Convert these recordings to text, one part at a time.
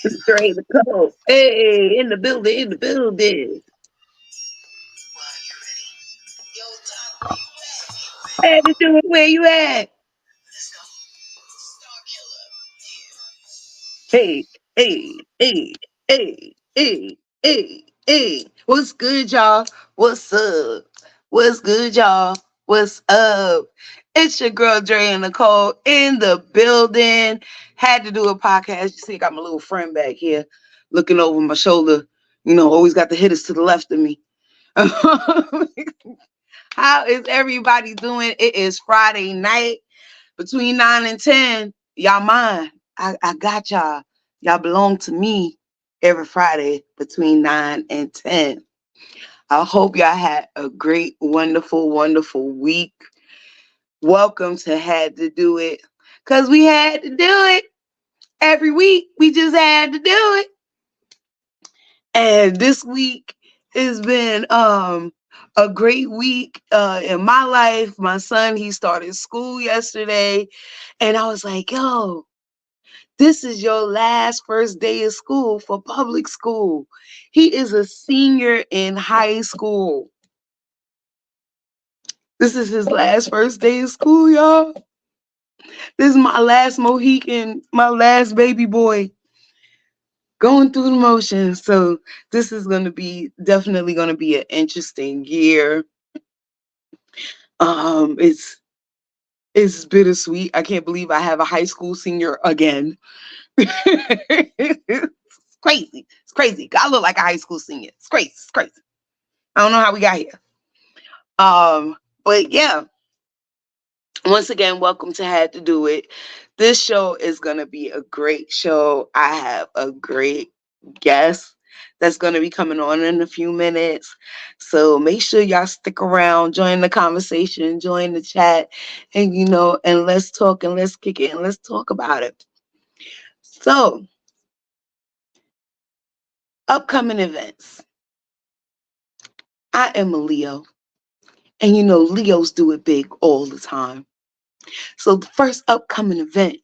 Straight to cold. Hey, in the building, in the building. Had to do it. Where you at? Hey, hey, hey, hey, hey, hey, hey. What's good, y'all? What's up? What's good, y'all? What's up? It's your girl Dre and Nicole in the building. Had to do a podcast. You see, I got my little friend back here looking over my shoulder. You know, always got the hitters to the left of me. How is everybody doing? It is Friday night between 9 and 10. Y'all mind. I got y'all. Y'all belong to me every Friday between 9 and 10. I hope y'all had a great, wonderful, wonderful week. Welcome to Had to Do It. Because we had to do it every week. We just had to do it. And this week has been a great week in my life. My son, he started school yesterday, and I was like, yo, this is your last first day of school for public school. He is a senior in high school. This is his last first day of school, y'all. This is my last Mohican, my last baby boy going through the motions. So this is going to be definitely going to be an interesting year. It's bittersweet. I can't believe I have a high school senior again. It's crazy. It's crazy. I look like a high school senior. It's crazy. It's crazy. I don't know how we got here. But yeah, once again, welcome to Had to Do It. This show is gonna be a great show. I have a great guest that's gonna be coming on in a few minutes. So make sure y'all stick around, join the conversation, join the chat, and and let's talk and let's kick it and let's talk about it. So, upcoming events. I am a Leo, and Leos do it big all the time. So the first upcoming event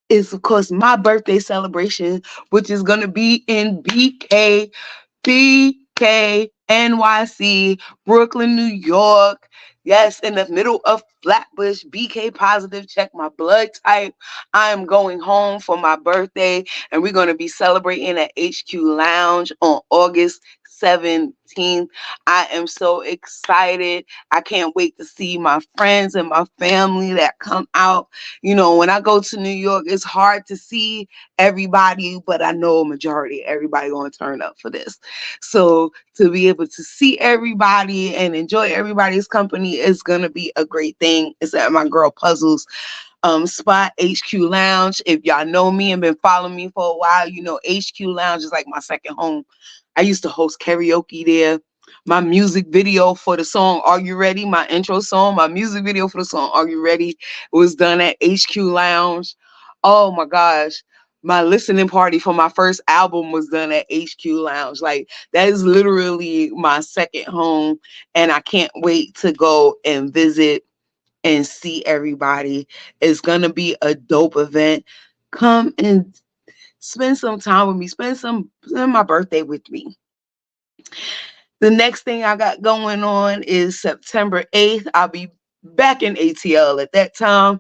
is, of course, my birthday celebration, which is going to be in BK, NYC, Brooklyn, New York. Yes, in the middle of Flatbush, BK positive. Check my blood type. I am going home for my birthday, and we're going to be celebrating at HQ Lounge on August 17th. I am so excited. I can't wait to see my friends and my family that come out. When I go to New York, it's hard to see everybody, but I know a majority of everybody going to turn up for this. So to be able to see everybody and enjoy everybody's company is going to be a great thing. It's at my girl Puzzles spot, HQ Lounge. If y'all know me and been following me for a while, HQ Lounge is like my second home. I used to host karaoke there. My music video for the song Are You Ready? My intro song, my music video for the song Are You Ready? Was done at HQ Lounge. Oh my gosh. My listening party for my first album was done at HQ Lounge. Like, that is literally my second home. And I can't wait to go and visit and see everybody. It's going to be a dope event. Come and spend some time with me. Spend my birthday with me. The next thing I got going on is September 8th. I'll be back in ATL at that time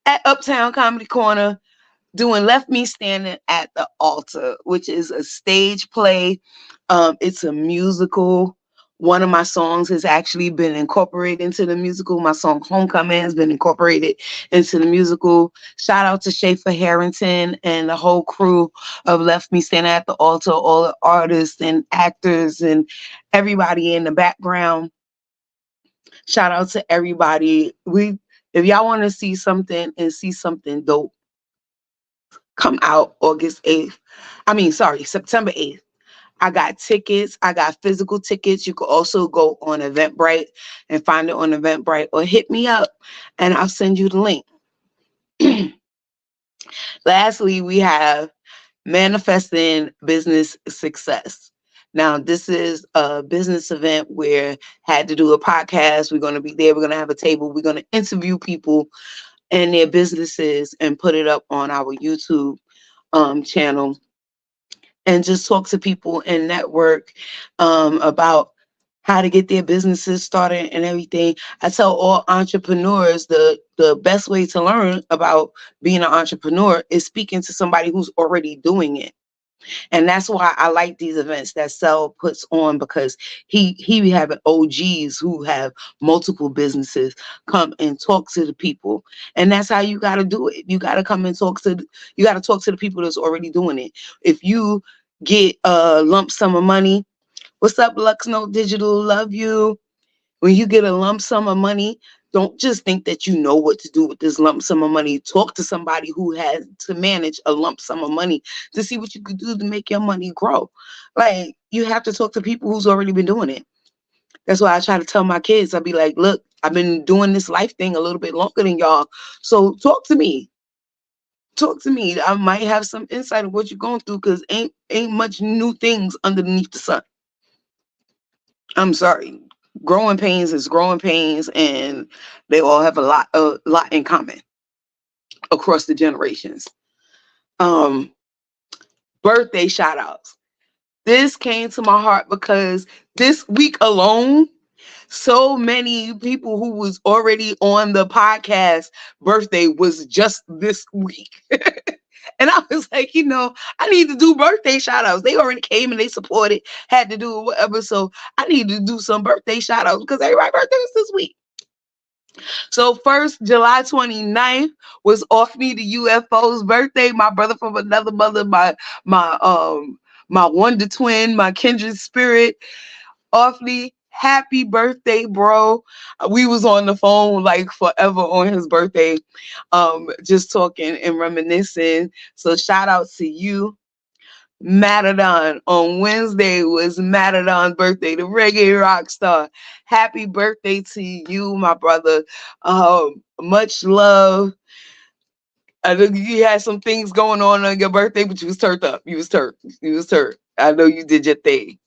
at Uptown Comedy Corner doing Left Me Standing at the Altar, which is a stage play. It's a musical. One of my songs has actually been incorporated into the musical. My song Homecoming has been incorporated into the musical. Shout out to Schaefer Harrington and the whole crew of Left Me Standing at the Altar, all the artists and actors and everybody in the background. Shout out to everybody. If y'all want to see something and see something dope, come out September 8th. I got tickets. I got physical tickets. You could also go on Eventbrite and find it on Eventbrite, or hit me up and I'll send you the link. Lastly, we have Manifesting Business Success. Now, this is a business event where had to do a podcast. We're going to be there. We're going to have a table. We're going to interview people and their businesses and put it up on our YouTube channel. and just talk to people and network about how to get their businesses started and everything. I tell all entrepreneurs the best way to learn about being an entrepreneur is speaking to somebody who's already doing it. And that's why I like these events that Sel puts on, because he be having OGs who have multiple businesses come and talk to the people. And that's how you got to do it. You got to come and you got to talk to the people that's already doing it. If you get a lump sum of money, what's up, Luxno Digital? Love you. When you get a lump sum of money, don't just think that you know what to do with this lump sum of money. Talk to somebody who has to manage a lump sum of money to see what you could do to make your money grow. Like, you have to talk to people who's already been doing it. That's why I try to tell my kids, I'll be like, look, I've been doing this life thing a little bit longer than y'all. So talk to me. Talk to me. I might have some insight of what you're going through, because ain't much new things underneath the sun. I'm sorry. Growing pains is growing pains, and they all have a lot in common across the generations. Um, Birthday shout outs. This came to my heart because this week alone, so many people who was already on the podcast birthday was just this week. And I was like, I need to do birthday shout outs. They already came and they supported, had to do it, whatever. So I need to do some birthday shout outs because everybody's birthday is this week. So first, July 29th was Offney the UFO's birthday. My brother from another mother, my wonder twin, my kindred spirit. Offney, happy birthday, bro. We was on the phone like forever on his birthday, just talking and reminiscing. So shout out to you. Matadon on Wednesday was Matadon's birthday, the reggae rock star. Happy birthday to you, my brother. Much love. I know you had some things going on your birthday, but you was turned up. You was turned. You was turned. I know you did your thing.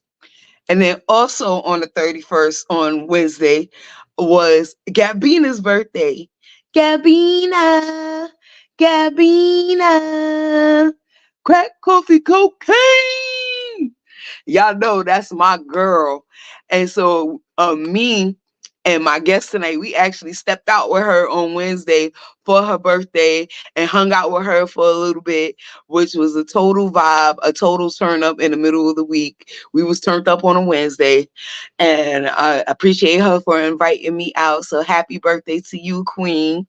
And then also on the 31st, on Wednesday, was Gabina's birthday. Gabina, Gabina, crack coffee cocaine. Y'all know that's my girl. And so me and my guest tonight, we actually stepped out with her on Wednesday for her birthday and hung out with her for a little bit, which was a total vibe, a total turn up in the middle of the week. We was turned up on a Wednesday, and I appreciate her for inviting me out. So happy birthday to you, Queen.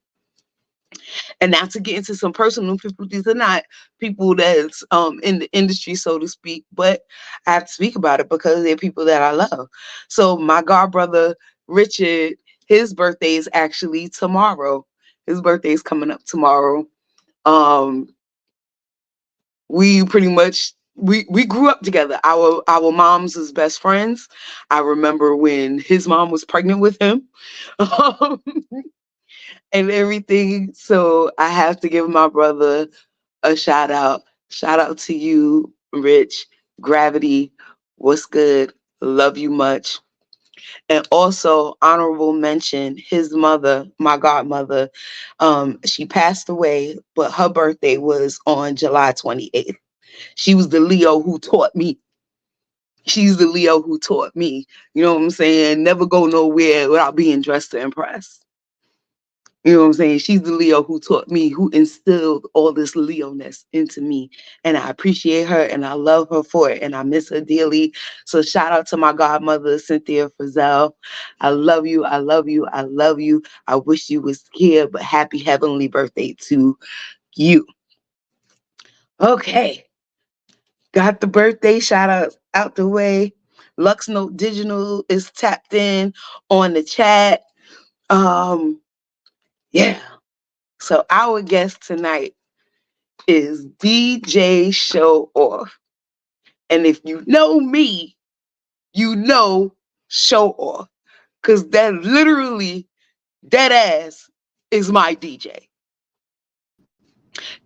And now to get into some personal people, these are not people that's in the industry, so to speak, but I have to speak about it because they're people that I love. So my god brother Richard, his birthday is actually tomorrow. His birthday is coming up tomorrow. Um, we pretty much we grew up together. Our moms was best friends. I remember when his mom was pregnant with him. And everything. So I have to give my brother a shout out. Shout out to you, Rich. Gravity, what's good? Love you much. And also honorable mention, his mother, my godmother, she passed away, but her birthday was on July 28th. She was the Leo who taught me. She's the Leo who taught me. You know what I'm saying? Never go nowhere without being dressed to impress. You know what I'm saying? She's the Leo who taught me, who instilled all this Leo-ness into me. And I appreciate her and I love her for it. And I miss her dearly. So shout out to my godmother, Cynthia Frizzell. I love you. I love you. I love you. I wish you was here, but happy heavenly birthday to you. Okay. Got the birthday shout out out the way. Luxnote Digital is tapped in on the chat. Yeah. So our guest tonight is DJ Showoff. And if you know me, you know Showoff. Because that literally, dead ass, is my DJ.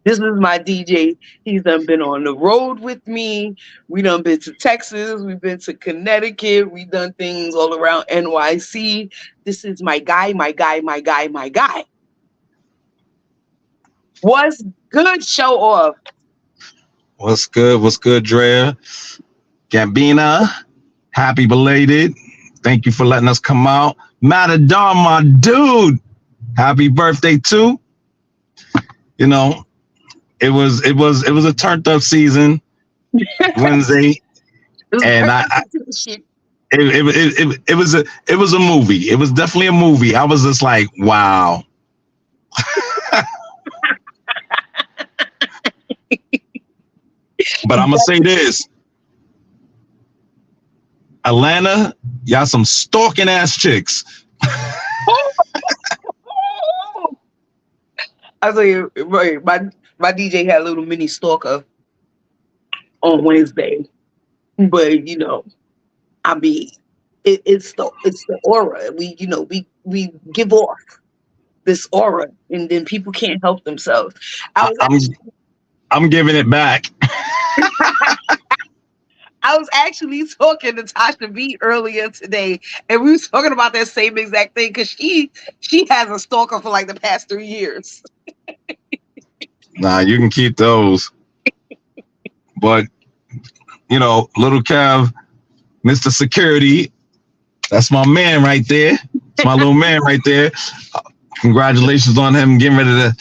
This is my DJ. He's done been on the road with me. We done been to Texas. We've been to Connecticut. We done things all around NYC. This is my guy, my guy, my guy, my guy. What's good, Showoff? What's good? What's good, Drea? Gambina, happy belated. Thank you for letting us come out. Matador, my dude. Happy birthday too. You know, it was a turned up season Wednesday, and it was a movie. It was definitely a movie. I was just like, wow. But I'm gonna say this: Atlanta, y'all some stalking ass chicks. I tell you, right, my DJ had a little mini stalker on Wednesday, but I mean, it's the aura. We give off this aura, and then people can't help themselves. I'm giving it back. I was actually talking to Tasha B earlier today, and we was talking about that same exact thing because she has a stalker for like the past 3 years. Nah, you can keep those. But Little Kev, Mr. Security, that's my man right there. It's my little man right there. Congratulations on him getting ready to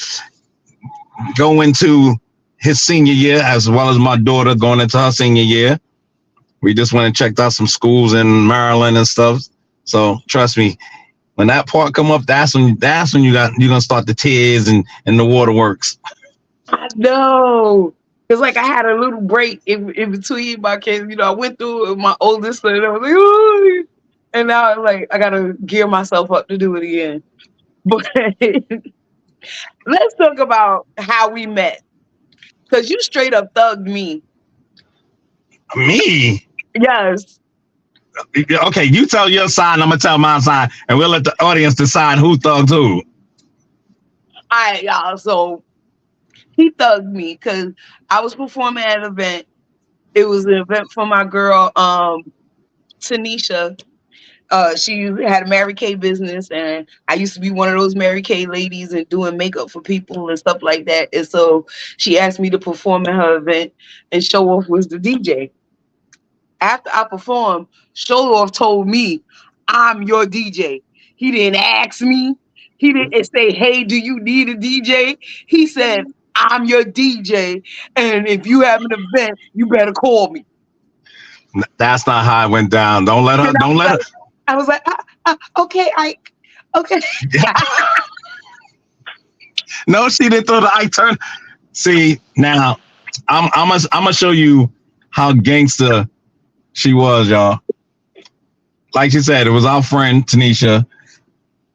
go into his senior year, as well as my daughter going into her senior year. We just went and checked out some schools in Maryland and stuff. So trust me, when that part come up, that's when you're gonna start the tears and the waterworks. I know. It's like I had a little break in between my kids. I went through with my oldest and I was like, ooh. And now I gotta gear myself up to do it again. But let's talk about how we met. Because you straight up thugged me. Me? Yes. Okay, you tell your side, I'm gonna tell my side, and we'll let the audience decide who thugs who. All right, y'all. So he thugged me because I was performing at an event. It was an event for my girl, Tanisha. She had a Mary Kay business, and I used to be one of those Mary Kay ladies and doing makeup for people and stuff like that. And so she asked me to perform at her event, and Showoff was the DJ. After I performed, Showoff told me, "I'm your DJ." He didn't ask me. He didn't say, "Hey, do you need a DJ?" He said, "I'm your DJ, and if you have an event, you better call me." That's not how it went down. Don't let her. I was like, okay, Ike. Okay. No, she didn't throw the Ike turn. See, now I'm gonna show you how gangster she was, y'all. Like she said, it was our friend Tanisha.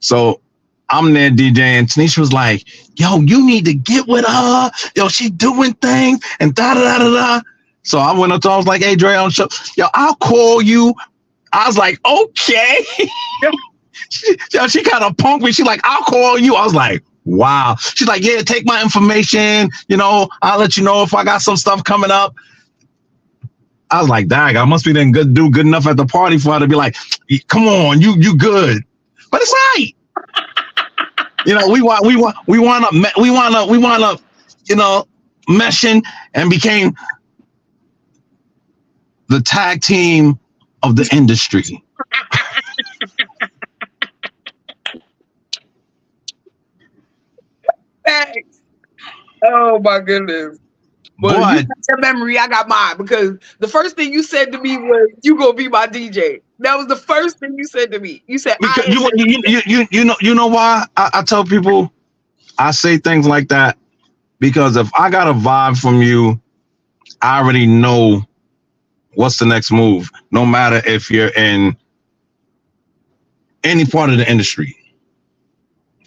So I'm there DJing. Tanisha was like, "Yo, you need to get with her. Yo, she doing things and da da da da." So I went up to her. I was like, "Hey, Dre, on show. Yo, I'll call you." I was like, "Okay." she kind of punked me. She's like, "I'll call you." I was like, "Wow." She's like, "Yeah, take my information. I'll let you know if I got some stuff coming up." I was like, "Dang, I must be then do good enough at the party for her to be like, come on, you good." But it's right. We want to meshing and became the tag team of the industry. Thanks. Oh my goodness. But you got your memory, I got mine, because the first thing you said to me was, "You gonna be my DJ." That was the first thing you said to me. You said, you know why I tell people I say things like that? Because if I got a vibe from you, I already know what's the next move, no matter if you're in any part of the industry.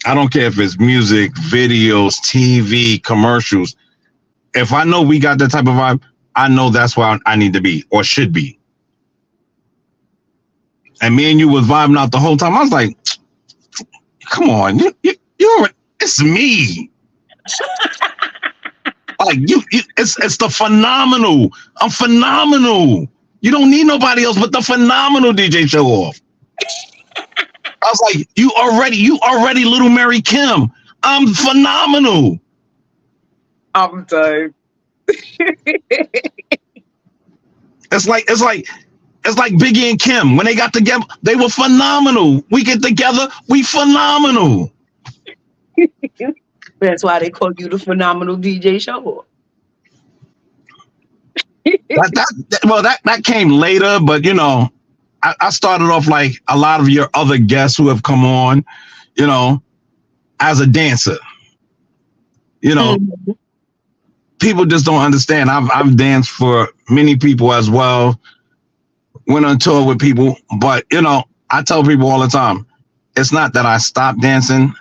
I don't care if it's music, videos, TV, commercials. If I know we got that type of vibe, I know that's where I need to be or should be. And me and you was vibing out the whole time. I was like, "Come on, it's me." Like it's the phenomenal. I'm phenomenal. You don't need nobody else but the phenomenal DJ Showoff. I was like, you already Little Mary Kim. I'm phenomenal. I'm done. It's like Biggie and Kim when they got together. They were phenomenal. We get together, we phenomenal. That's why they call you the Phenomenal DJ Showoff. That came later, but I started off like a lot of your other guests who have come on, as a dancer. Mhm. People just don't understand. I've danced for many people as well. Went on tour with people, but I tell people all the time, it's not that I stopped dancing.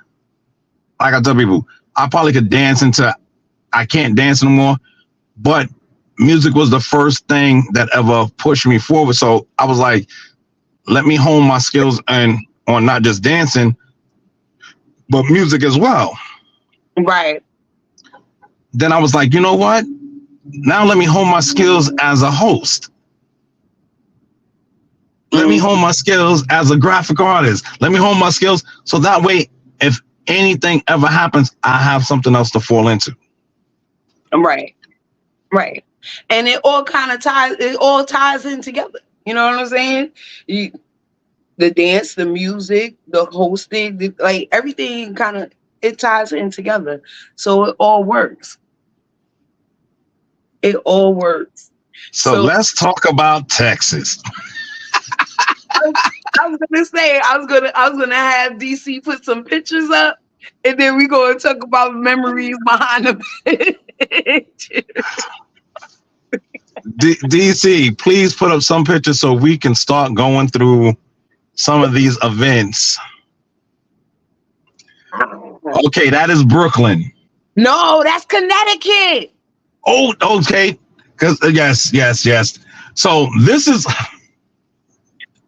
Like I tell people, I probably could dance until I can't dance no more, but music was the first thing that ever pushed me forward. So I was like, let me hone my skills and on not just dancing, but music as well. Right. Then I was like, you know what? Now let me hone my skills as a host. Let me hone my skills as a graphic artist. Let me hone my skills so that way, if anything ever happens, I have something else to fall into. Right. Right. And it all kind of ties. It all ties in together. You know what I'm saying? The dance, the music, the hosting, like everything kind of it ties in together. So it all works. It all works. So let's talk about Texas. I was gonna say I was gonna have DC put some pictures up, and then we gonna talk about memories behind the pictures. DC, please put up some pictures so we can start going through some of these events. Okay, that is Brooklyn. No, that's Connecticut. Oh, okay. Because yes. So this is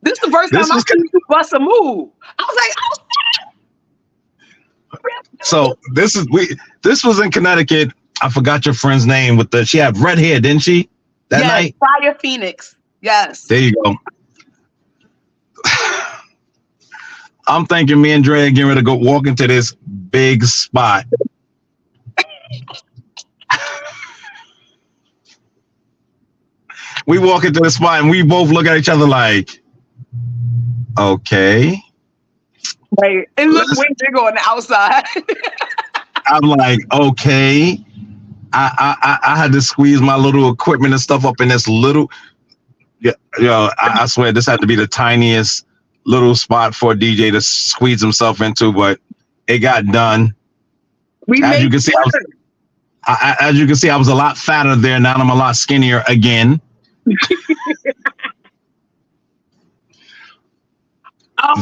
the first time I seen you bust a move. I was like, oh. So this was in Connecticut. I forgot your friend's name she had red hair, didn't she? That night? Fire Phoenix. Yes. There you go. I'm thinking me and Dre are getting ready to go walk into this big spot. We walk into the spot and we both look at each other like, okay. Right. It looks way bigger on the outside. I'm like, okay. I had to squeeze my little equipment and stuff up in this little. I swear this had to be the tiniest little spot for a DJ to squeeze himself into, but it got done. As you can see, I was a lot fatter there. Now I'm a lot skinnier again.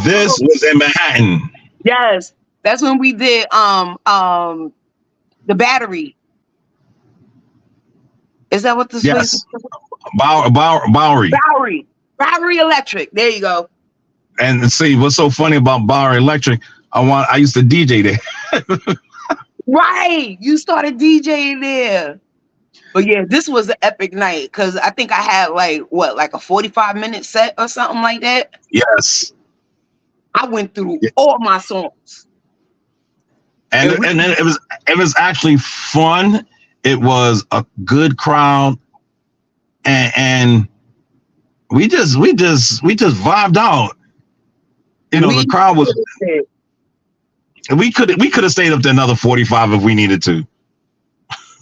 This was in Manhattan. Yes, that's when we did the Battery. Is that what this place is? Bowery. Bowery Electric. There you go. And see what's so funny about Bowery Electric? I used to DJ there. Right, you started DJing there. But yeah, this was an epic night because I think I had like a 45-minute set or something like that. Yes. I went through all my songs. And it was actually fun. It was a good crowd, and we just vibed out. The crowd was. We could have stayed up to another 45 if we needed to.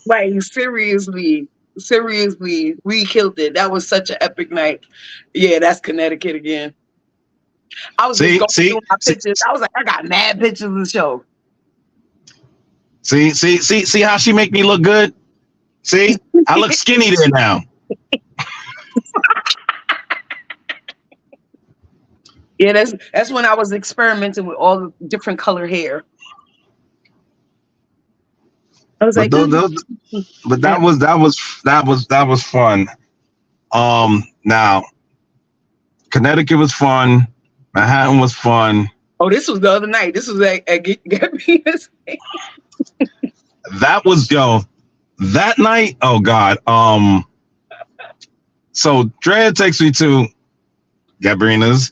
Right, seriously, we killed it. That was such an epic night. Yeah, that's Connecticut again. I was just going through my pictures. I was like, I got mad pictures of the show. See how she make me look good? See, I look skinny there now. Yeah, that's when I was experimenting with all the different color hair. I was like, but that was fun. Now Connecticut was fun. Manhattan was fun. Oh, this was the other night. This was at Gabriel's. That was that night. Oh God. So Drea takes me to Gabrina's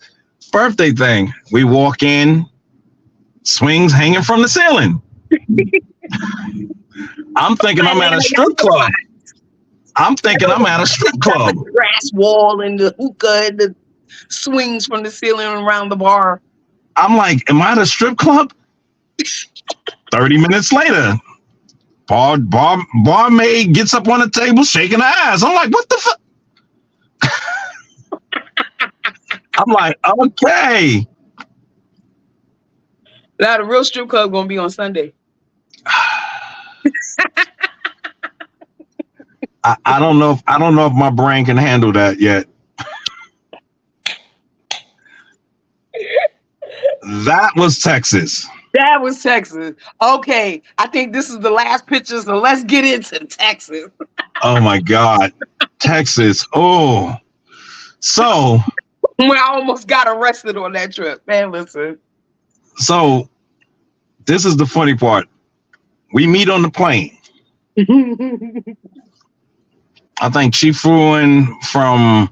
birthday thing. We walk in, swings hanging from the ceiling. I'm thinking I'm at a strip club. I'm thinking I'm at a strip Got club. the grass wall and the hookah and the swings from the ceiling around the bar. I'm like, am I at a strip club? 30 minutes later, barmaid gets up on the table shaking her ass. I'm like, what the fuck? I'm like, okay. Now the real strip club gonna be on Sunday. I don't know if my brain can handle that yet. That was Texas. That was Texas. Okay, I think this is the last picture, so let's get into Texas. Oh my God. Texas. Oh. So When I almost got arrested on that trip. Man, listen. So this is the funny part. We meet on the plane. I think she flew in from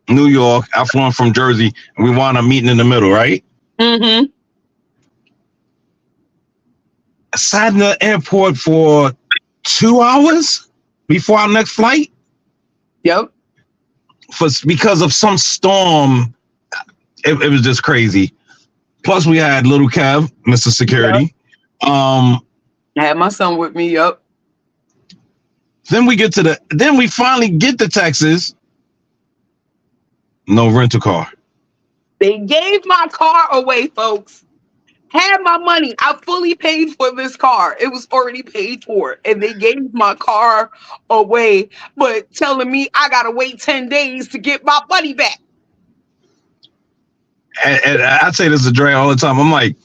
New York. I flew in from Jersey, and we wound up meeting in the middle, right? Mm-hmm. I sat in the airport for 2 hours before our next flight. Yep. Because of some storm. It was just crazy. Plus, we had little Kev, Mr. Security. Yep. I had my son with me. Yep. Then we finally get to Texas. No rental car. They gave my car away, folks. Had my money. I fully paid for this car. It was already paid for. And they gave my car away, but telling me I gotta wait 10 days to get my money back. And I say this to Dre all the time. I'm like,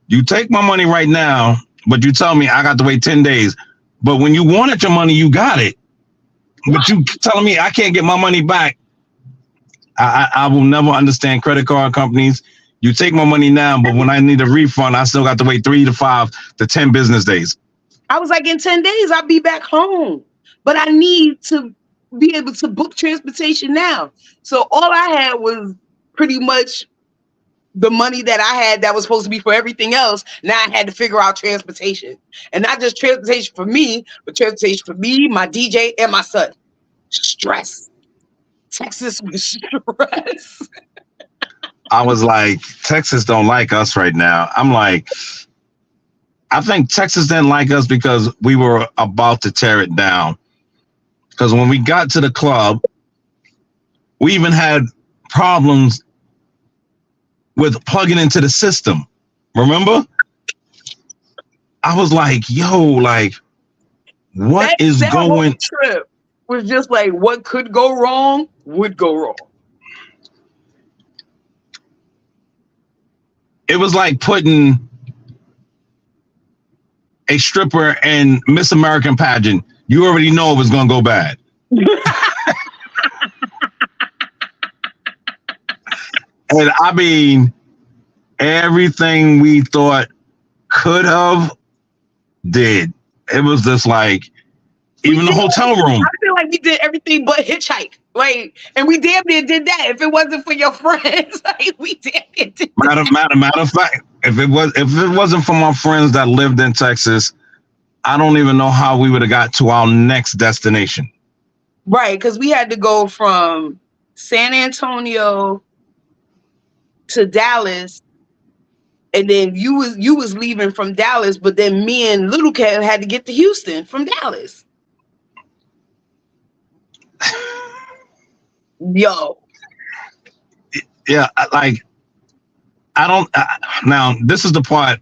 you take my money right now, but you tell me I got to wait 10 days. But when you wanted your money, you got it. But you telling me I can't get my money back. I will never understand credit card companies. You take my money now, but when I need a refund, I still got to wait 3 to 5 to 10 business days. I was like, in 10 days, I'll be back home. But I need to be able to book transportation now. So all I had was pretty much the money that I had that was supposed to be for everything else. Now I had to figure out transportation. And not just transportation for me, but transportation for me, my DJ, and my son. Stress. Texas was stress. I was like, Texas don't like us right now. I'm like, I think Texas didn't like us because we were about to tear it down. Because when we got to the club, we even had problems with plugging into the system. Remember? I was like, yo, like, what is that going whole trip was just like, what could go wrong would go wrong. It was like putting a stripper in Miss American pageant. You already know it was going to go bad. And I mean, everything we thought could have did. It was just like, even the hotel room. I feel like we did everything but hitchhike. Like, and we damn near did that. If it wasn't for your friends, like we damn near did that. Matter of fact, if it wasn't for my friends that lived in Texas, I don't even know how we would have got to our next destination. Right, because we had to go from San Antonio to Dallas, and then you was leaving from Dallas, but then me and Little Cat had to get to Houston from Dallas. Yo. Yeah, like, now this is the part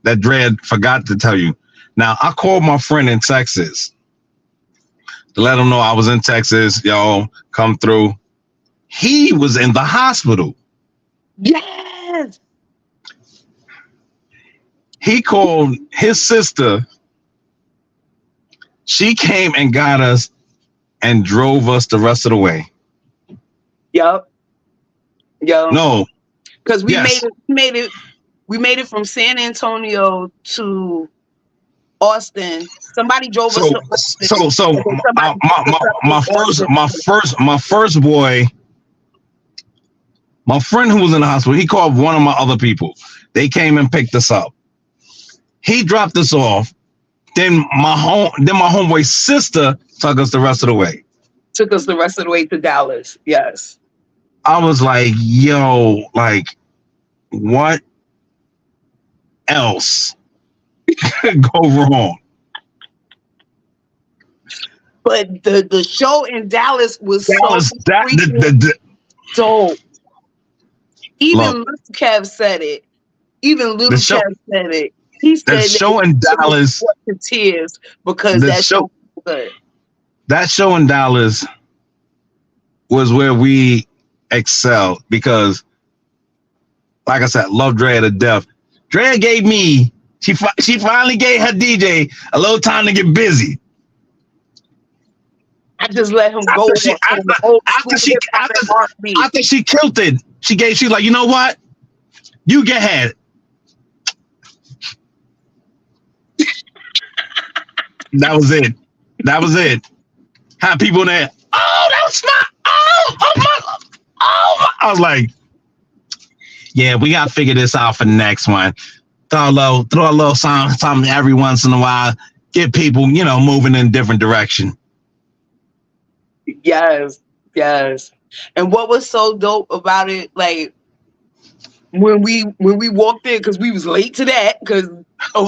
that Dred forgot to tell you. Now, I called my friend in Texas to let him know I was in Texas. Yo, come through. He was in the hospital. Yes. He called his sister. She came and got us and drove us the rest of the way. Yep. No. Because we made it from San Antonio to Austin. Somebody drove us to Austin. So my first boy, my friend who was in the hospital, he called one of my other people. They came and picked us up. He dropped us off. Then my homeboy's sister Took us the rest of the way. Took us the rest of the way to Dallas. Yes. I was like, yo, like, what else could go wrong? But the show in Dallas was Dallas, so that freaking dope. Even look, Lil Kev said it. Even Lil the show, Kev said it. He said the that show in it was Dallas, brought to tears because the that show show, was good. that show in Dallas was where we excelled because, like I said, love Drea to death. Drea gave me, she finally gave her DJ a little time to get busy. I just let him go After she, on the old school after she, hip hop and R&B. after she killed it, she like, you know what? You get ahead. That was it. That was it. Had people there. Oh, that's my. Oh my. Oh my. I was like, yeah, we gotta figure this out for the next one. Throw a little something every once in a while. Get people, moving in a different direction. Yes, yes. And what was so dope about it, like when we walked in, because we was late to that because of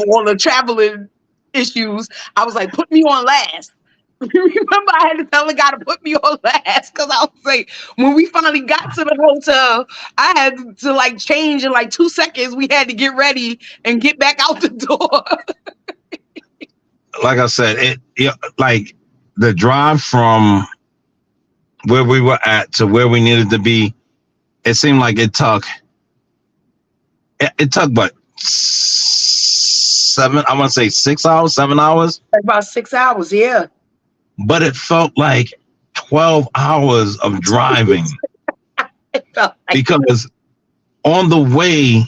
all the traveling issues, I was like, put me on last. Remember, I had to tell the guy to put me on last because I was like, when we finally got to the hotel, I had to like change in like 2 seconds. We had to get ready and get back out the door. Like I said, like the drive from where we were at to where we needed to be, it seemed like it took what, 7, I want to say 6 hours, 7 hours? About 6 hours, yeah. But it felt like 12 hours of driving. Because on the way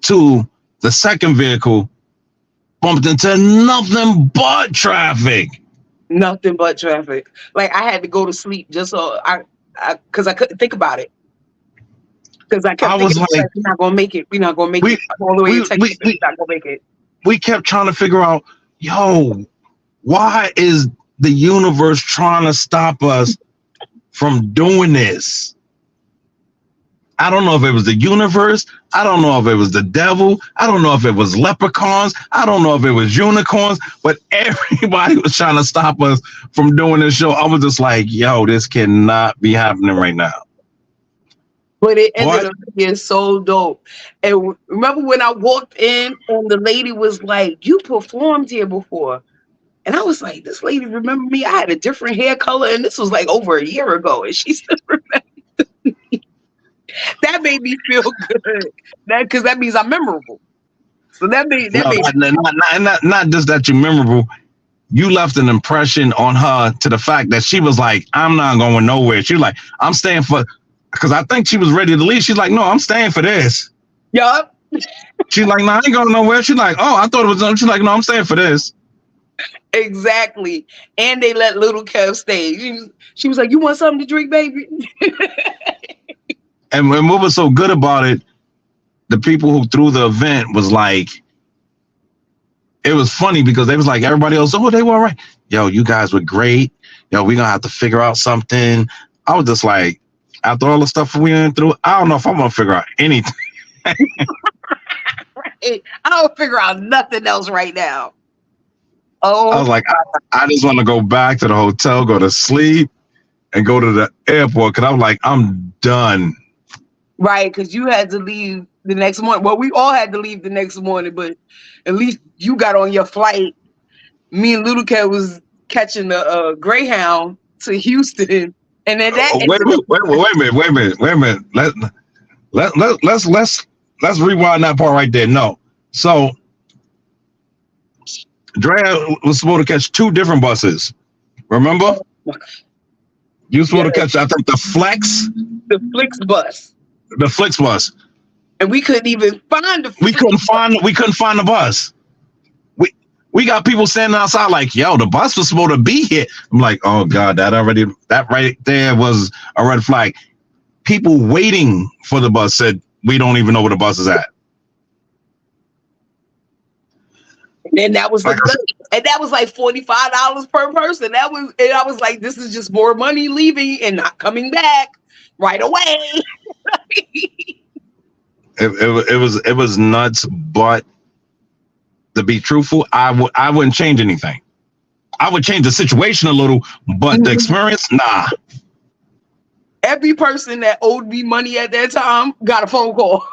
to the second vehicle, bumped into nothing but traffic. Nothing but traffic. Like I had to go to sleep just so because I couldn't think about it. Because I kept thinking, like, we're not gonna make it. We're not gonna make it all the way to Texas. We're not gonna make it. We kept trying to figure out, yo, why is the universe trying to stop us from doing this? I don't know if it was the universe. I don't know if it was the devil. I don't know if it was leprechauns. I don't know if it was unicorns, but everybody was trying to stop us from doing this show. I was just like, yo, this cannot be happening right now. But it ended up being so dope. And remember when I walked in and the lady was like, you performed here before. And I was like, this lady remember me? I had a different hair color and this was like over a year ago. And she still remembered me. That made me feel good. Because that means I'm memorable. So that made not just that you're memorable. You left an impression on her to the fact that she was like, I'm not going nowhere. She was like, I'm staying for, because I think she was ready to leave. She's like, no, I'm staying for this. Yup. She's like, no, I ain't going nowhere. She's like, oh, I thought it was, she's like, no, I'm staying for this. Exactly. And they let Little Kev stay. She was like, you want something to drink, baby? And what was so good about it, the people who threw the event was like, it was funny because they was like, everybody else, oh, they were all right. Yo, you guys were great. Yo, we're going to have to figure out something. I was just like, after all the stuff we went through, I don't know if I'm going to figure out anything. Right. I don't figure out nothing else right now. Oh, I was like, I just want to go back to the hotel, go to sleep, and go to the airport because I'm like, I'm done. Right, because you had to leave the next morning. Well, we all had to leave the next morning, but at least you got on your flight. Me and Little Cat was catching the Greyhound to Houston, and then that. Wait a minute. Let's rewind that part right there. No, so Drea was supposed to catch 2 different buses. Remember? You were supposed to catch, I think, the Flix bus. The Flix bus. And we couldn't even find the we couldn't find the bus. We got people standing outside like, yo, the bus was supposed to be here. I'm like, oh God, that right there was a red flag. People waiting for the bus said, we don't even know where the bus is at. And that was Like and that was like $45 per person. And I was like, this is just more money leaving and not coming back right away. it was nuts. But to be truthful, I wouldn't change anything. I would change the situation a little, but the experience, nah. Every person that owed me money at that time got a phone call.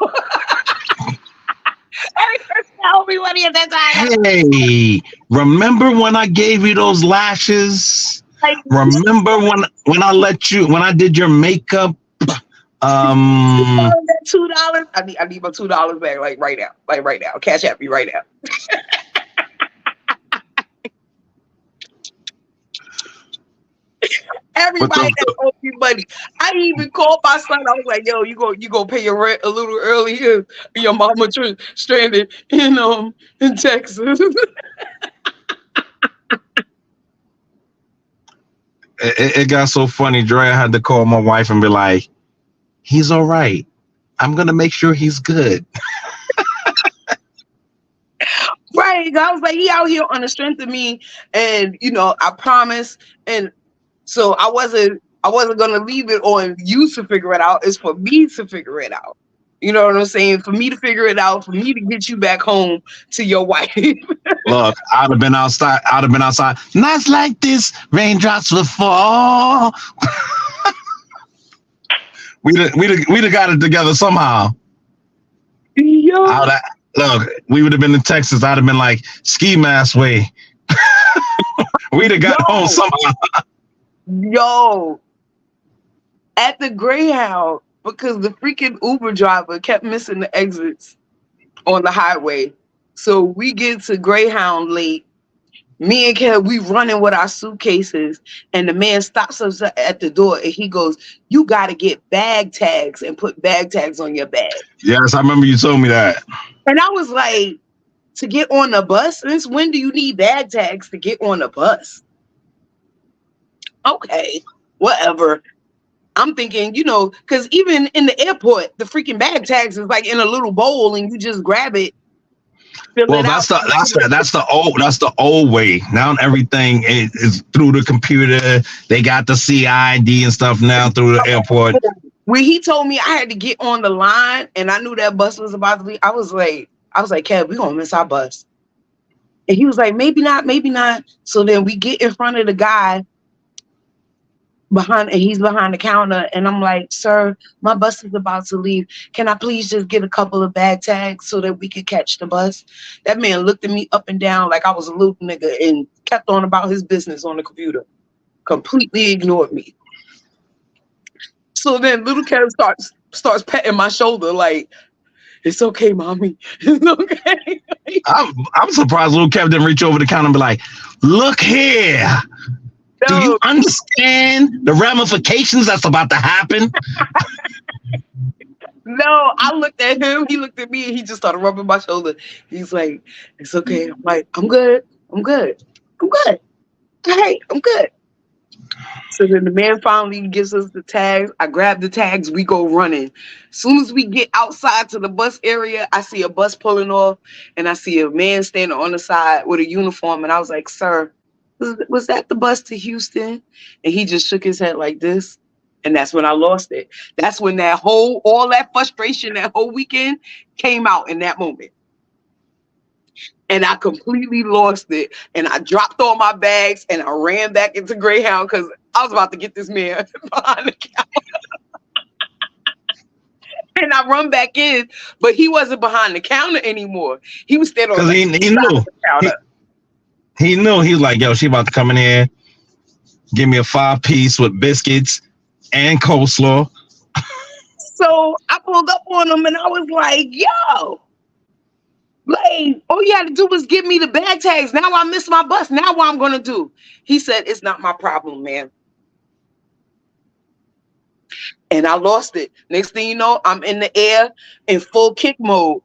Every person that owed me money at that time. Hey, remember when I gave you those lashes? Like, Remember when I did your makeup? $2. I need my $2 back, like right now. Like right now. Cash at me right now. Everybody that owed me money. I even called my son. I was like, "Yo, you go pay your rent a little early here. Your mama stranded in Texas." It got so funny. Dre had to call my wife and be like, "He's all right. I'm gonna make sure he's good." Right. I was like, he out here on the strength of me, and I promise. And so I wasn't gonna leave it on you to figure it out. It's for me to figure it out. You know what I'm saying? For me to figure it out, for me to get you back home to your wife. Look, I'd have been outside. Nights like this, raindrops will fall. we'd have got it together somehow. Yo. Look, we would have been in Texas. I'd have been like ski mask way. We'd have got home somehow. Yo, at the Greyhound, because the freaking Uber driver kept missing the exits on the highway. So we get to Greyhound late. Me and Kev, we running with our suitcases, and the man stops us at the door and he goes, "You got to get bag tags and put bag tags on your bag." Yes, I remember you told me that. And I was like, to get on the bus? Since when do you need bag tags to get on the bus? Okay, whatever. I'm thinking, because even in the airport, the freaking bag tags is like in a little bowl and you just grab it. Well, that's the old way. Now everything is through the computer. They got the CID and stuff now through the airport. When he told me I had to get on the line and I knew that bus was about to leave, I was like, Kev, we're gonna miss our bus. And he was like, maybe not. So then we get in front of the guy and he's behind the counter, and I'm like, "Sir, my bus is about to leave. Can I please just get a couple of bag tags so that we could catch the bus?" That man looked at me up and down like I was a little nigga and kept on about his business on the computer. Completely ignored me. So then little Kev starts petting my shoulder like, "It's okay, mommy. It's okay." I'm surprised little Kev didn't reach over the counter and be like, "Look here. Do you understand the ramifications that's about to happen?" No, I looked at him. He looked at me, and he just started rubbing my shoulder. He's like, "It's okay." I'm like, "I'm good. I'm good. I'm good. Hey, I'm good." So then the man finally gives us the tags. I grab the tags. We go running. As soon as we get outside to the bus area, I see a bus pulling off, and I see a man standing on the side with a uniform. And I was like, "Sir, was that the bus to Houston?" And he just shook his head like this. And that's when I lost it. That's when all that frustration, that whole weekend came out in that moment. And I completely lost it. And I dropped all my bags and I ran back into Greyhound because I was about to get this man behind the counter. And I run back in, but he wasn't behind the counter anymore. He was standing on he knew. He knew. He was like, "Yo, she about to come in here, give me a 5-piece with biscuits and coleslaw." So I pulled up on him and I was like, "Yo, like, all you had to do was give me the bag tags. Now I missed my bus. Now what I'm going to do?" He said, "It's not my problem, man." And I lost it. Next thing you know, I'm in the air in full kick mode.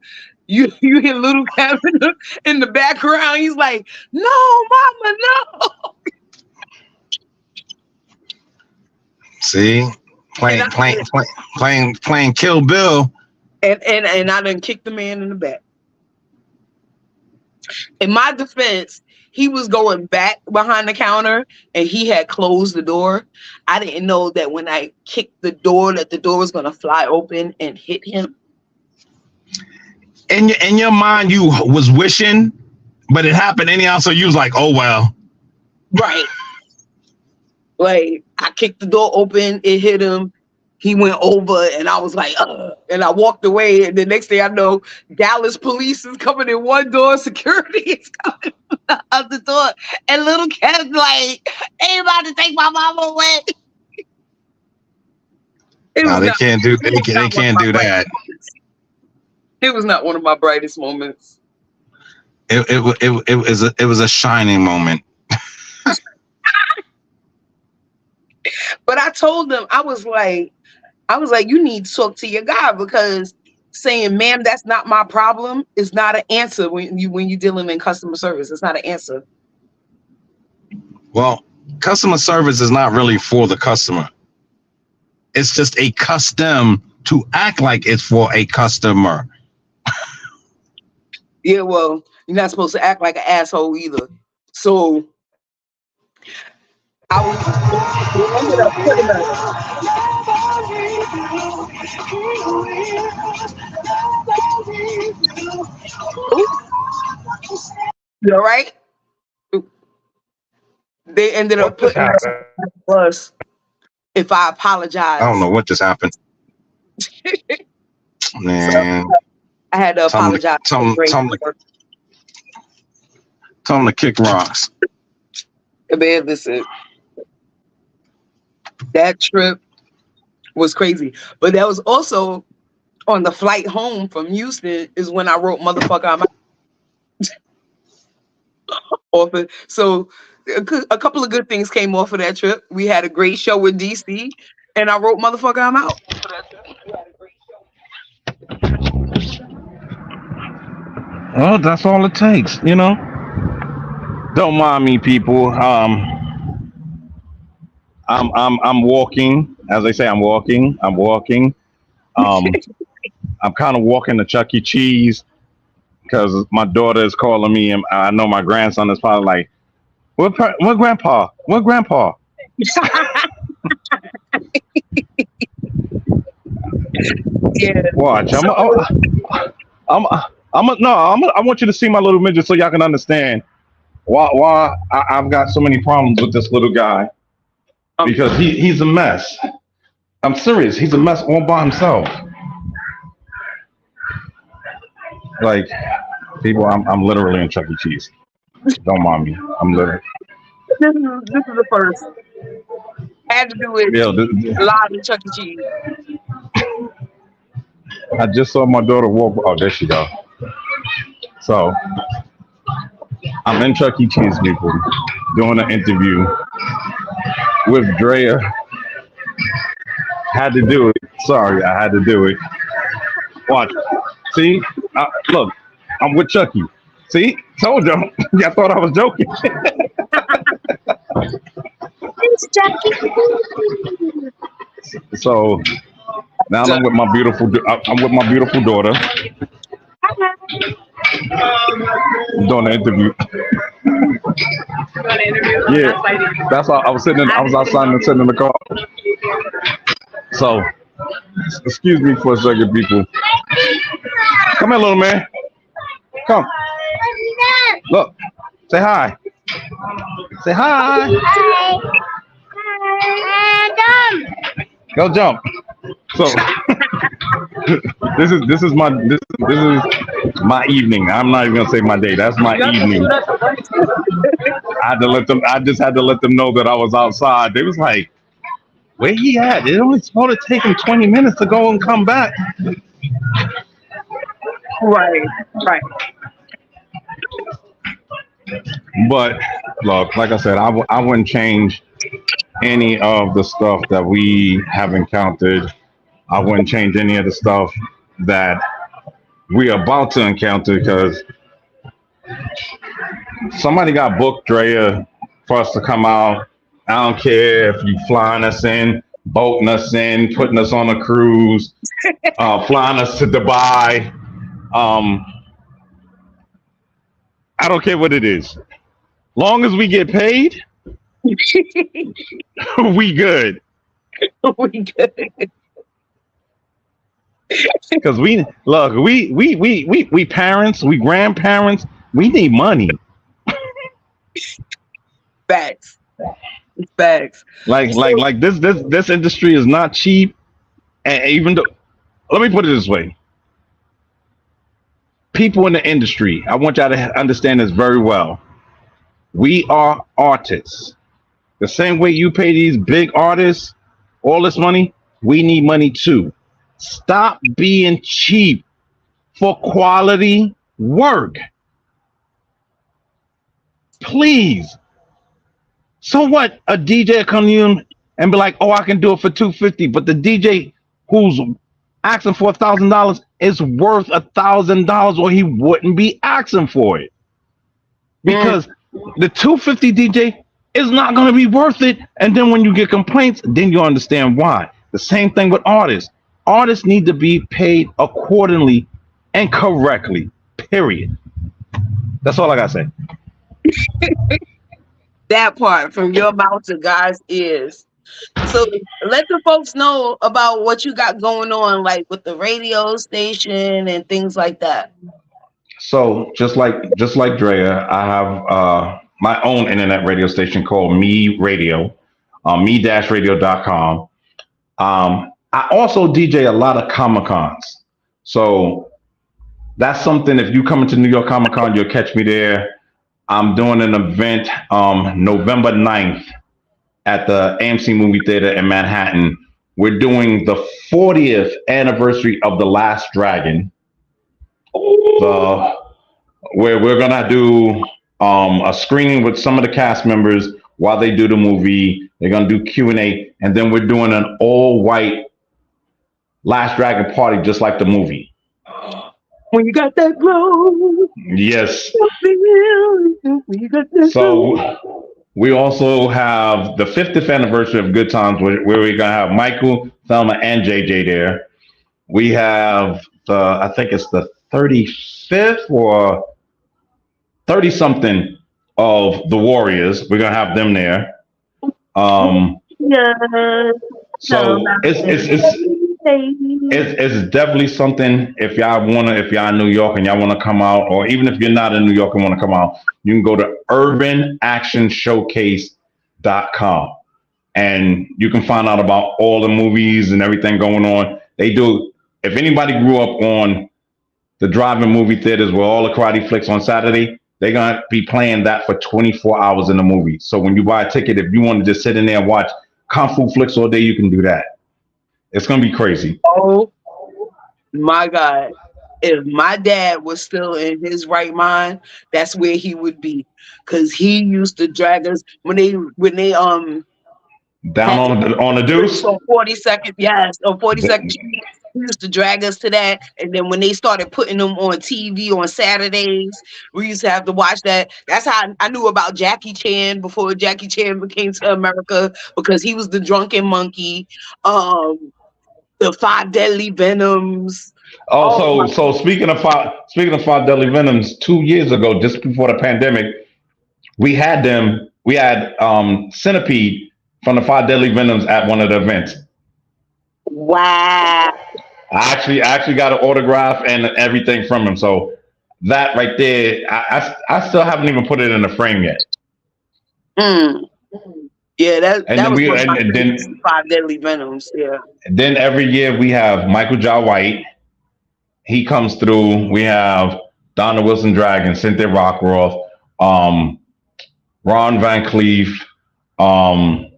You hear little Kevin in the background. He's like, "No, mama, no." See, playing Kill Bill. And I done kicked the man in the back. In my defense, he was going back behind the counter and he had closed the door. I didn't know that when I kicked the door, that the door was going to fly open and hit him. In your mind, you was wishing, but it happened anyhow. So you was like, "Oh well." Right. Like, I kicked the door open, it hit him. He went over, and I was like, ugh. And I walked away. And the next thing I know, Dallas police is coming in one door, security is coming from the other door. And little Kev's like, ain't about to take my mama away. No, they can't do that. It was not one of my brightest moments. It was a shining moment. But I told them, I was like, you need to talk to your guy, because saying, ma'am, that's not my problem is not an answer when you're dealing in customer service. It's not an answer. Well, customer service is not really for the customer. It's just a custom to act like it's for a customer. Yeah, well, you're not supposed to act like an asshole either. So I ended up putting you all right? They ended up putting us on the bus if I apologize. I don't know what just happened. Man. So I had to apologize. Tell them to kick rocks. Man, listen. That trip was crazy. But that was also on the flight home from Houston is when I wrote motherfucker I'm out. So a couple of good things came off of that trip. We had a great show in DC, and I wrote motherfucker I'm out. Well, that's all it takes, you know. Don't mind me, people. I'm walking. As they say, I'm walking. I'm kind of walking to Chuck E. Cheese because my daughter is calling me, and I know my grandson is probably like, "What grandpa? What grandpa?" Yeah. Watch. I want you to see my little midget so y'all can understand why I've got so many problems with this little guy. Because he's a mess. I'm serious. He's a mess all by himself. Like, people, I'm literally in Chuck E. Cheese. Don't mind me. I'm literally. This is the first. Had to do it live in Chuck E. Cheese. I just saw my daughter walk. Oh, there she go. So, I'm in Chuck E. Cheese, people, doing an interview with Drea. Had to do it. Sorry, I had to do it. Watch. See? Look, I'm with Chucky. See? Told y'all. Y'all thought I was joking. It's Chucky. So now I'm with my beautiful daughter. I'm doing an interview. Yeah, that's how I was sitting. I was outside and sitting in the car. So, excuse me for a second, people. Come here, little man. Come. Look. Say hi. Say hi. Hi. Go jump. So this is my evening. I'm not even gonna say my day. That's my evening. I just had to let them know that I was outside. They was like, where he at? It only supposed to take him 20 minutes to go and come back. Right. But look, like I said, I wouldn't change any of the stuff that we have encountered. I wouldn't change any of the stuff that we're about to encounter because somebody got booked, Drea, for us to come out. I don't care if you flying us in, boating us in, putting us on a cruise, flying us to Dubai. I don't care what it is. Long as we get paid, we good. We good. Because we look, we parents, we grandparents, we need money. Facts. Facts. So, Like this industry is not cheap. And even though, let me put it this way: people in the industry, I want y'all to understand this very well. We are artists. The same way you pay these big artists all this money, we need money too. Stop being cheap for quality work. Please. So what? A DJ come to you and be like, "Oh, I can do it for 250," but the DJ who's asking for $1,000 is worth $1,000, or he wouldn't be asking for it. mm, Because the 250 DJ is not going to be worth it. And then when you get complaints, then you understand why. The same thing with artists. Artists need to be paid accordingly and correctly. Period. That's all I gotta say. that part from your mouth to God's ears. So let the folks know about what you got going on, like with the radio station and things like that. So just like Drea, I have my own internet radio station called Me Radio, me-radio.com. I also DJ a lot of Comic Cons. So that's something. If you come into New York Comic Con, you'll catch me there. I'm doing an event November 9th at the AMC Movie Theater in Manhattan. We're doing the 40th anniversary of The Last Dragon. The Where we're gonna do a screening with some of the cast members while they do the movie. They're gonna do Q&A, and then we're doing an all-white Last Dragon party just like the movie. When you got that glow, Yes. when you got that glow. So we also have the 50th anniversary of Good Times, where we're gonna have Michael, Thelma, and JJ there. We have I think it's the 35th or 30 something of the Warriors. We're gonna have them there. Yeah. So it's definitely something. If y'all in New York and y'all wanna come out, or even if you're not in New York and wanna come out, you can go to urbanactionshowcase.com and you can find out about all the movies and everything going on. They do. If anybody grew up on the drive-in movie theaters where all the karate flicks on Saturday, they're gonna be playing that for 24 hours in the movie. So when you buy a ticket, if you want to just sit in there and watch kung fu flicks all day, you can do that. It's gonna be crazy. Oh my God. If my dad was still in his right mind, that's where he would be. Cause he used to drag us when they Down had to on the deuce. on 42nd, yes, on 42nd Street. He used to drag us to that. And then when they started putting them on TV on Saturdays, we used to have to watch that. That's how I knew about Jackie Chan before Jackie Chan came to America, because he was the drunken monkey. The Five Deadly Venoms. Oh Oh, my so speaking of five deadly venoms, 2 years ago, just before the pandemic, we had them. We had Centipede from the Five Deadly Venoms at one of the events. wow. I actually got an autograph and everything from him. So that right there, I still haven't even put it in the frame yet. Mm. Yeah, And that then was we one of my and favorites, then Five Deadly Venoms. Yeah. and then every year we have Michael Jai White. He comes through. We have Donna Wilson Dragon, Cynthia Rockroff, um, Ron Van Cleef, um,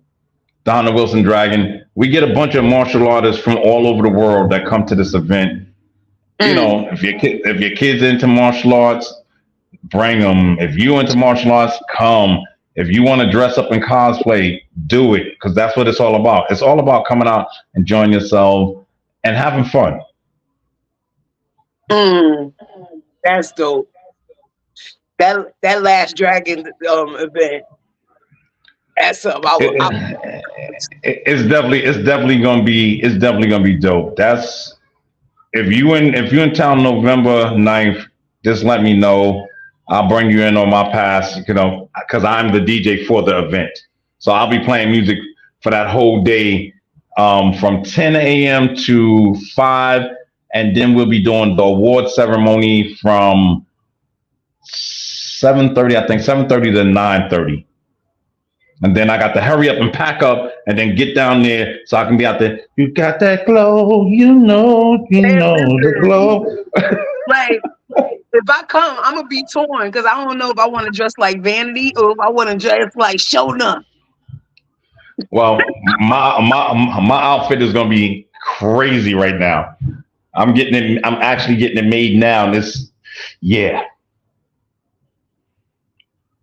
Donna Wilson Dragon. We get a bunch of martial artists from all over the world that come to this event. You Mm. know, if your kids into martial arts, bring them. If you into martial arts, come. If you want to dress up in cosplay, do it, because that's what it's all about. It's all about coming out, enjoying yourself, and having fun. Mm. That's dope. That Last Dragon event. That's up. It, it's definitely gonna be dope. If you in town November 9th, just let me know. I'll bring you in on my pass, because I'm the DJ for the event. So I'll be playing music for that whole day, from 10 a.m. to 5. And then we'll be doing the award ceremony from 7:30, I think 7:30 to 9:30. And then I got to hurry up and pack up and then get down there so I can be out there. You got that glow, Hey, the listen, glow. like if I come, I'm gonna be torn because I don't know if I want to dress like Vanity or if I want to dress like Shona. Well, my outfit is gonna be crazy right now. I'm actually getting it made now. And yeah.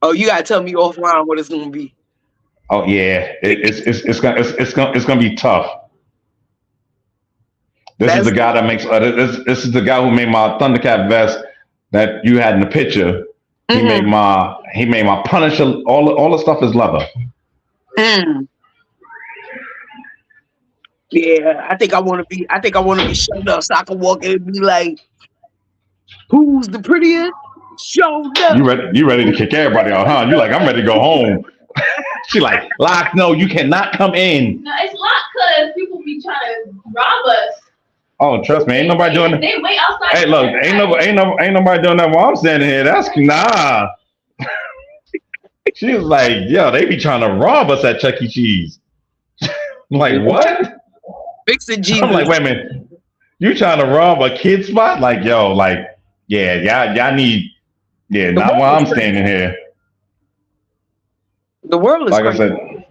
Oh, you gotta tell me offline what it's gonna be. Oh yeah. It's gonna be tough. This is That's the guy that makes. This is the guy who made my Thundercat vest that you had in the picture. mm-hmm. He made my Punisher. All the stuff is leather. Mm. Yeah, I think I want to be showed up so I can walk in and be like, "Who's the prettiest?" Showed up. You ready to kick everybody out, huh? You like, I'm ready to go home. She like, Lock, no, you cannot come in. No, it's locked because people be trying to rob us. Oh, trust me, ain't nobody doing that. They wait outside. Hey, look, ain't nobody doing that while I'm standing here. That's nah. She was like, yo, they be trying to rob us at Chuck E. Cheese. I'm like, what? Fix it, Jesus. I'm like, wait a minute. You trying to rob a kid spot? Like, yo, like, yeah, y'all need, not while I'm standing here. The world is like crazy. I said,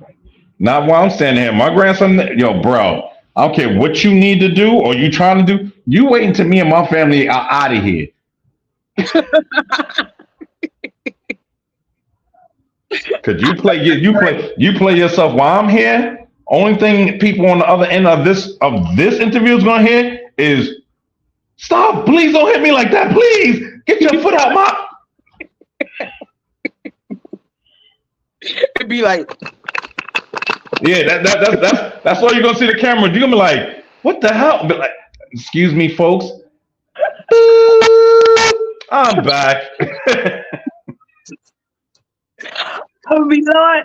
not while I'm standing here. My grandson, yo, bro, I don't care what you need to do or you trying to do. You wait until me and my family are out of here. Cause you play yourself while I'm here. Only thing people on the other end of this interview is gonna hear is, stop! Please don't hit me like that. Please get your foot out my. It'd be like, yeah, that's all you're gonna see the camera. You're gonna be like, what the hell? But like, excuse me, folks. I'm back. "Oh, be Lord, I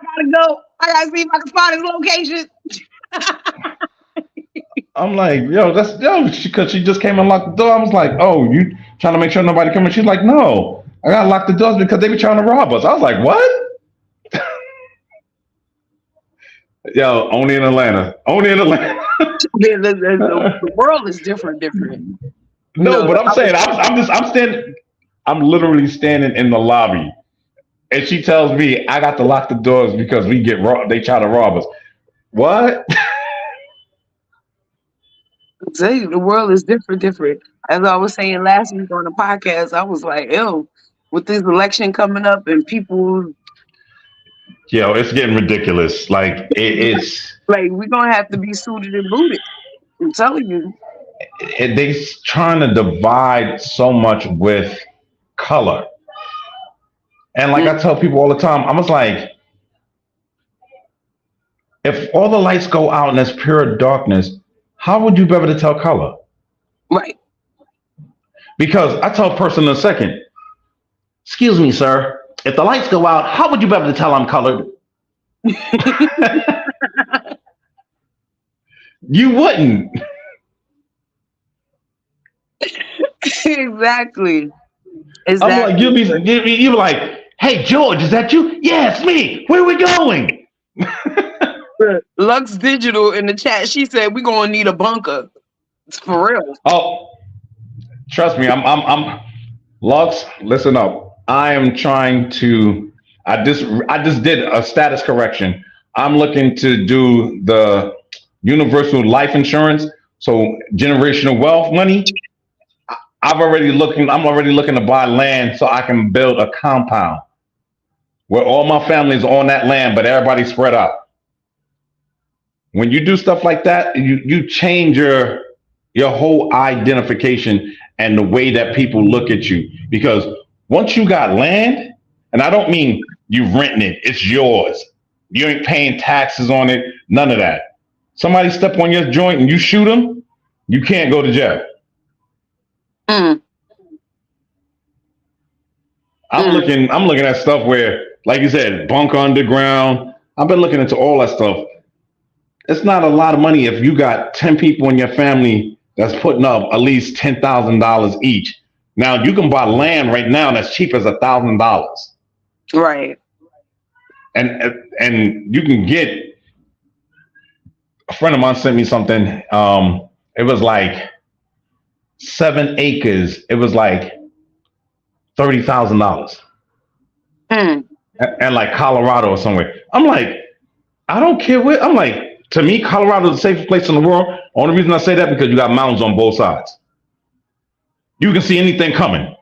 gotta go. I gotta see if I can find his location." I'm like, yo, because she just came and locked the door. I was like, oh, you trying to make sure nobody come in? She's like, no, I gotta lock the doors because they be trying to rob us. I was like, what? Yo, only in Atlanta. The world is different. No, but I'm saying, I'm standing. I'm literally standing in the lobby, and she tells me I got to lock the doors because we get robbed. They try to rob us. What? I tell you, the world is different. As I was saying last week on the podcast, I was like, ew, with this election coming up and people, Yo, it's getting ridiculous. Like it's like, we're gonna have to be suited and booted. I'm telling you. they trying to divide so much with color. And like I tell people all the time, I was like, if all the lights go out and it's pure darkness, how would you be able to tell color? Right. Because I tell a person in a second, excuse me, sir, if the lights go out, how would you be able to tell I'm colored? You wouldn't. Exactly. I'm like, you'd be like, hey, George, is that you? Yeah, it's me. Where are we going? Lux Digital in the chat, she said we're gonna need a bunker. It's for real. Oh, trust me, I'm Lux, listen up. I am trying to I just did a status correction. I'm looking to do the universal life insurance, so generational wealth money. I'm already looking to buy land so I can build a compound where all my family is on that land, but everybody's spread out. When you do stuff like that, you change your whole identification and the way that people look at you. Because once you got land, and I don't mean you renting it, it's yours. You ain't paying taxes on it, none of that. Somebody step on your joint and you shoot them, you can't go to jail. Mm. Mm. I'm looking at stuff where, like you said, bunk underground. I've been looking into all that stuff. It's not a lot of money if you got 10 people in your family that's putting up at least $10,000 each. Now you can buy land right now that's cheap as $1,000, Right. and you can get. A friend of mine sent me something. It was like 7 acres. It was like $30,000, Mm. and like Colorado or somewhere. I'm like, I don't care where. I'm like, to me, Colorado is the safest place in the world. Only reason I say that because you got mountains on both sides. You can see anything coming.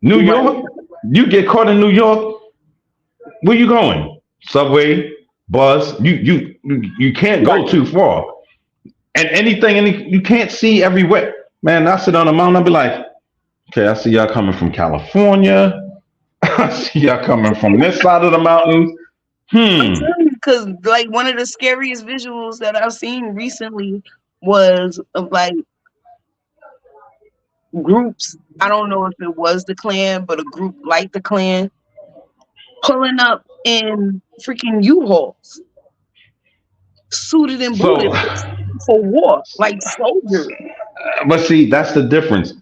New Right. York, you get caught in New York. Where you going? Subway, bus. You can't go Right. too far. And you can't see everywhere. Man, I sit on a mountain. I'll be like, okay, I see y'all coming from California. I see y'all coming from this side of the mountains. I'm Hmm. telling you, because like one of the scariest visuals that I've seen recently was of like groups. I don't know if it was the Klan, but a group like the Klan pulling up in freaking U-Hauls, suited and So, booted for war, like soldiers. but see, that's the difference.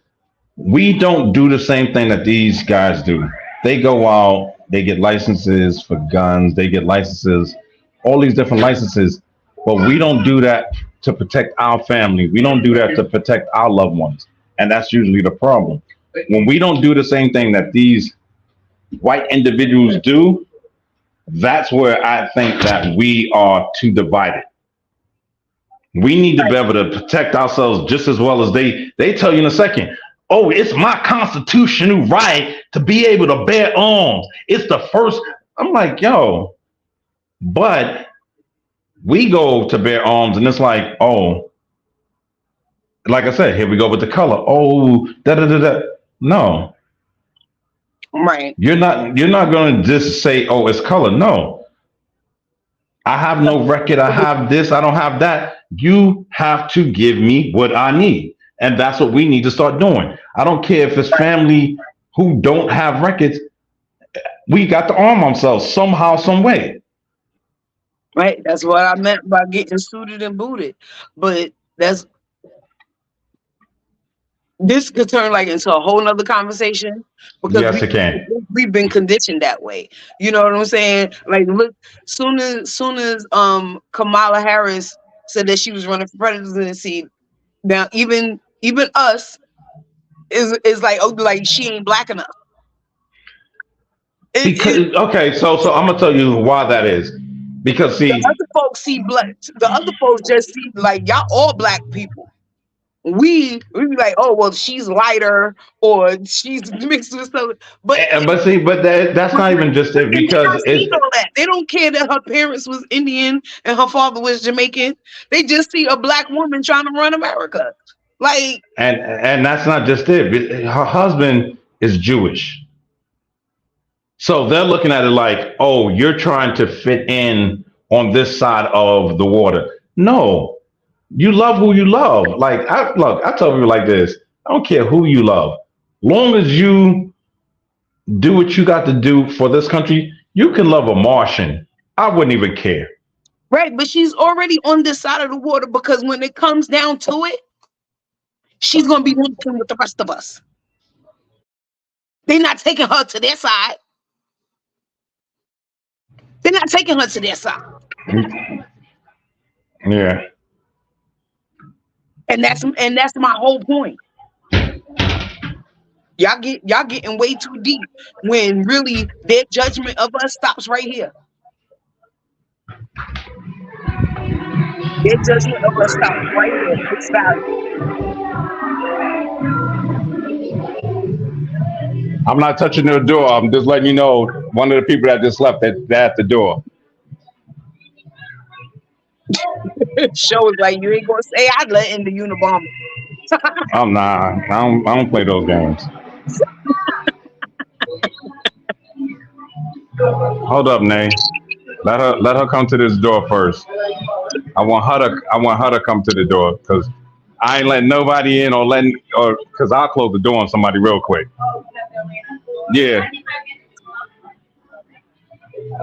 We don't do the same thing that these guys do. They go out, they get licenses for guns, they get licenses, all these different licenses, but we don't do that to protect our family. We don't do that to protect our loved ones. And that's usually the problem. When we don't do the same thing that these white individuals do, that's where I think that we are too divided. We need to be able to protect ourselves just as well as they tell you in a second. Oh, it's my constitutional right to be able to bear arms. It's the first. I'm like, yo, but we go to bear arms, and it's like, oh, like I said, here we go with the color. Oh, da da da da. No, Right. you're not going to just say, oh, it's color. No, I have no record. I have this. I don't have that. You have to give me what I need. And that's what we need to start doing. I don't care if it's family who don't have records. We got to arm ourselves somehow, some way. Right. That's what I meant by getting suited and booted. But that's this could turn like into a whole nother conversation because Yes, it can. we've been conditioned that way. You know what I'm saying? Like, look, soon as Kamala Harris said that she was running for presidency, now even us is like, oh, like she ain't black enough. Because It okay, so I'm gonna tell you why that is. Because the see, other folks see black. The other folks just see like y'all all black people. We be like, oh well, she's lighter or she's mixed with stuff. But but that's not even just it and they because not see it's all that. They don't care that her parents was Indian and her father was Jamaican. They just see a black woman trying to run America. Like, and that's not just it. Her husband is Jewish. So they're looking at it like, oh, you're trying to fit in on this side of the water. No, you love who you love. Like, I tell people like this: I don't care who you love, long as you do what you got to do for this country. You can love a Martian. I wouldn't even care. right, but she's already on this side of the water because when it comes down to it, she's gonna be working with the rest of us. They're not taking her to their side. They're not taking her to their side. Yeah. And that's my whole point. Y'all getting way too deep when really their judgment of us stops right here. Their judgment of us stops right here. It's value. I'm not touching the door. I'm just letting you know one of the people that just left they're at the door. Show is like you ain't gonna say I'd let in the Unabomber. I'm not. I don't play those games. Hold up, Nay. Let her come to this door first. I want her to come to the door because I ain't letting nobody in or because I'll close the door on somebody real quick. Yeah,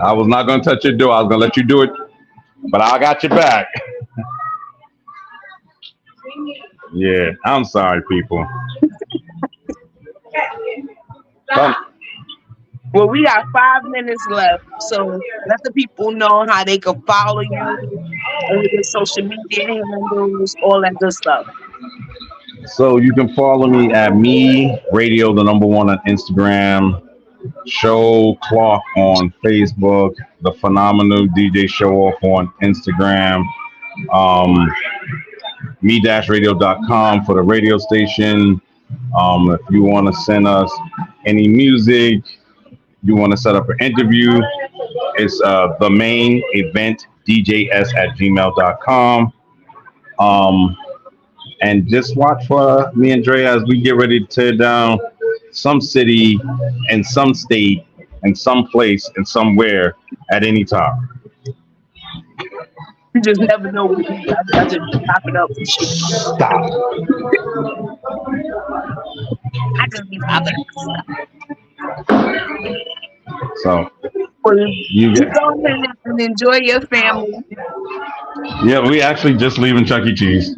I was not gonna touch your door. I was gonna let you do it, but I got your back. Yeah, I'm sorry, people. Some, Well, we got 5 minutes left, so let the people know how they can follow you, all your social media handles, all that good stuff. so you can follow me at me radio the number one on Instagram, Show Clock on Facebook, the Phenomenal DJ Showoff on Instagram, um, me-radio.com for the radio station. If you want to send us any music, you want to set up an interview, it's the main event DJS at gmail.com. Um, and just watch for me and Dre as we get ready to tear down some city and some state and some place and somewhere at any time. You just never know what we I just be popping up for shit. Stop. I just be popping up for stuff. So Well, you you get, go ahead and enjoy your family. yeah, we actually just leaving Chuck E. Cheese.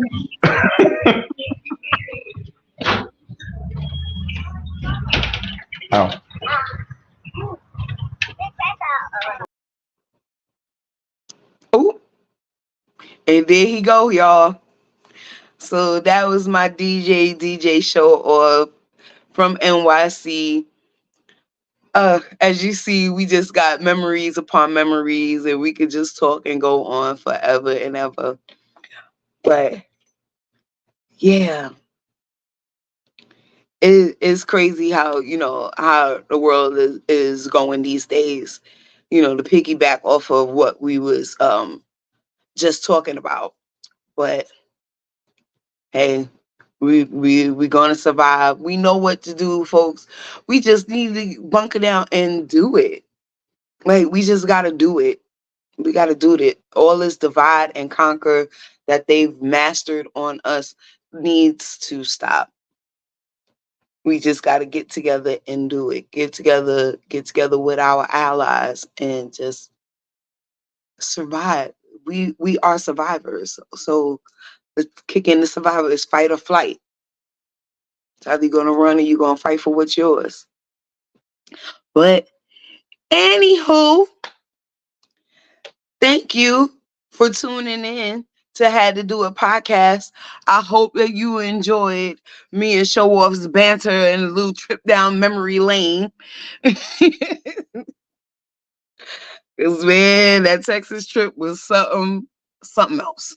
Oh. Oh, and there he go, y'all. So that was my DJ show or from NYC. As you see, we just got memories upon memories, and we could just talk and go on forever and ever. But yeah, it's crazy how how the world is going these days. To piggyback off of what we was just talking about. But hey, we gonna survive. We know what to do, folks. We just need to bunker down and do it. Like we just gotta do it. We gotta do it. All this divide and conquer that they've mastered on us needs to stop. We just gotta get together and do it. Get together with our allies and just survive. We are survivors. So the kick in the survivor is fight or flight. It's either you're gonna run or you're gonna fight for what's yours. But anywho, thank you for tuning in to Had to Do a Podcast. I hope that you enjoyed me and Showoff's banter and a little trip down memory lane. Cause man, that Texas trip was something else.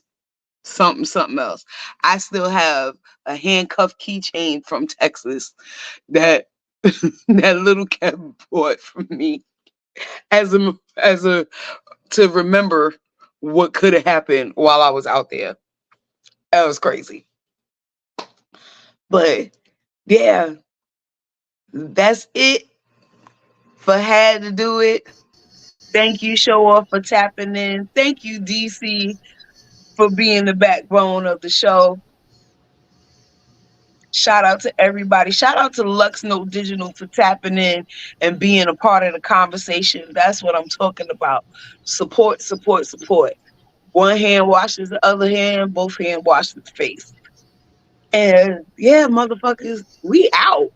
Something else. I still have a handcuff keychain from Texas that that little cat bought for me as a to remember what could have happened while I was out there. That was crazy. But yeah, that's it for Had to Do It. Thank you, Showoff, for tapping in. Thank you, DC, for being the backbone of the show. Shout out to everybody. Shout out to Lux No Digital for tapping in and being a part of the conversation. That's what I'm talking about. Support, support, support. One hand washes the other hand, both hand wash the face. And yeah, motherfuckers, we out.